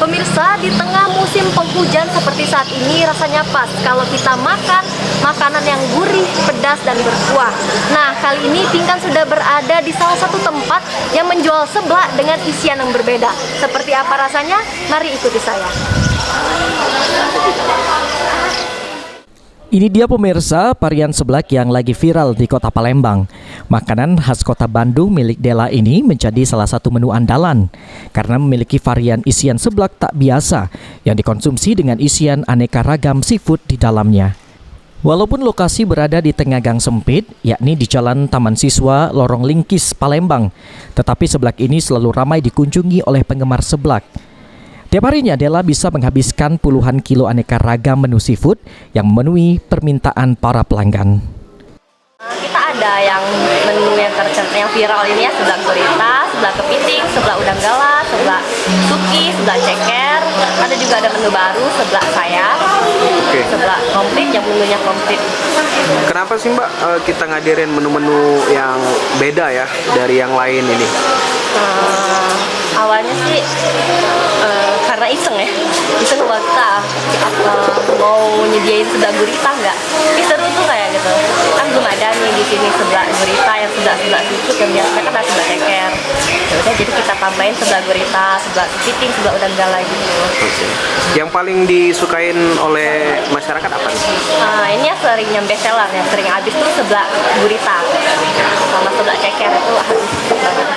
Pemirsa, di tengah musim penghujan seperti saat ini rasanya pas kalau kita makan makanan yang gurih, pedas, dan berkuah. Nah, kali ini Pinkan sudah berada di salah satu tempat yang menjual seblak dengan isian yang berbeda. Seperti apa rasanya? Mari ikuti saya. Ini dia pemirsa, varian seblak yang lagi viral di kota Palembang. Makanan khas kota Bandung milik Dela ini menjadi salah satu menu andalan karena memiliki varian isian seblak tak biasa yang dikonsumsi dengan isian aneka ragam seafood di dalamnya. Walaupun lokasi berada di tengah gang sempit, yakni di Jalan Taman Siswa, Lorong Lingkis, Palembang, tetapi seblak ini selalu ramai dikunjungi oleh penggemar seblak. Tiap harinya Dela bisa menghabiskan puluhan kilo aneka ragam menu seafood yang memenuhi permintaan para pelanggan. Kita ada yang menu yang yang viral ini ya, seblak gurita, seblak kepiting, seblak udang galah, seblak suki, seblak ceker. Ada juga ada menu baru, seblak sayap, seblak komplit yang menunya komplit. Kenapa sih Mbak kita ngadirin menu-menu yang beda ya dari yang lain ini? Awalnya sih karena iseng buat kita mau nyediain seblak gurita nggak? Seru tuh kayak gitu. Kan belum ada nih di sini seblak gurita yang seblak seafood yang biasa kan ada seblak ceker. Ya udah, jadi kita tambahin seblak gurita, seblak kepiting, seblak udang galah gitu. Yang paling disukain oleh masyarakat apa nih? Ini ya sering yang best seller, yang sering habis tuh seblak gurita sama seblak ceker itu habis banget.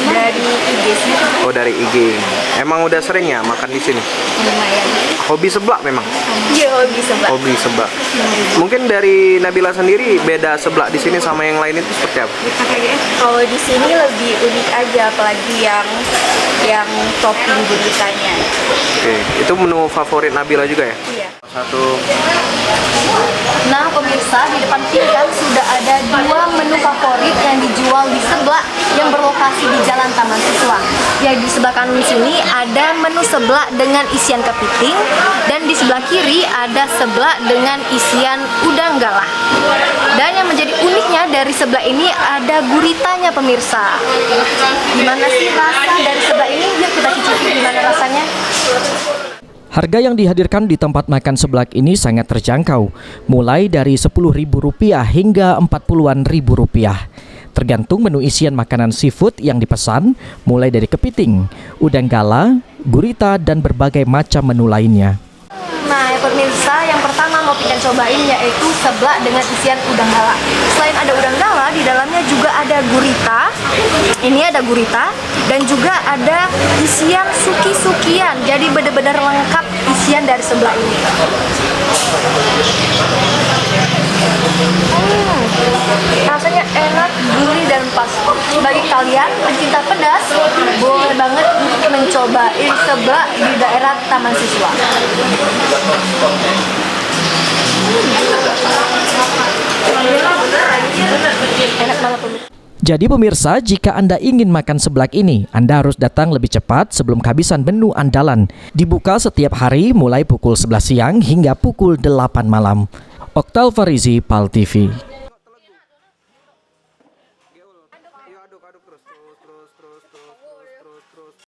Dari IG sih. Oh, dari IG. Emang udah sering ya makan di sini? Lumayan. Hobi seblak memang? Iya, hobi seblak. Hobi seblak. Mungkin dari Nabila sendiri beda seblak di sini sama yang lain itu seperti apa? Kalau di sini lebih unik aja, apalagi yang topping guritanya. Oke, itu menu favorit Nabila juga ya? Iya. Satu. Nah pemirsa, di depan Pinkan sudah ada dua menu favorit yang dijual di seblak yang berlokasi di Jalan Taman Siswa. Ya, di sebelah kanan sini ada menu seblak dengan isian kepiting, dan di sebelah kiri ada seblak dengan isian udang galah. Dan yang menjadi uniknya dari seblak ini ada guritanya pemirsa. Gimana sih rasa dari seblak ini? Yuk kita cicipi gimana rasanya. Harga yang dihadirkan di tempat makan seblak ini sangat terjangkau, mulai dari Rp10.000 hingga Rp40.000. Tergantung menu isian makanan seafood yang dipesan, mulai dari kepiting, udang galah, gurita, dan berbagai macam menu lainnya. Nah pemirsa, yang pertama mau Pinkan cobain yaitu seblak dengan isian udang galah. Selain ada udang galah, di dalamnya juga ada gurita. Ini ada gurita dan juga ada isian suki-sukian. Jadi benar-benar lengkap isian dari seblak ini. Rasanya enak, gurih, dan pas. Bagi kalian pencinta pedas, boleh banget mencobain seblak di daerah Taman Siswa. Enak banget pemirsa. Jadi pemirsa, jika Anda ingin makan seblak ini, Anda harus datang lebih cepat sebelum kehabisan menu andalan. Dibuka setiap hari mulai pukul 11 siang hingga pukul 8 malam. Oktal Farizi, PAL TV.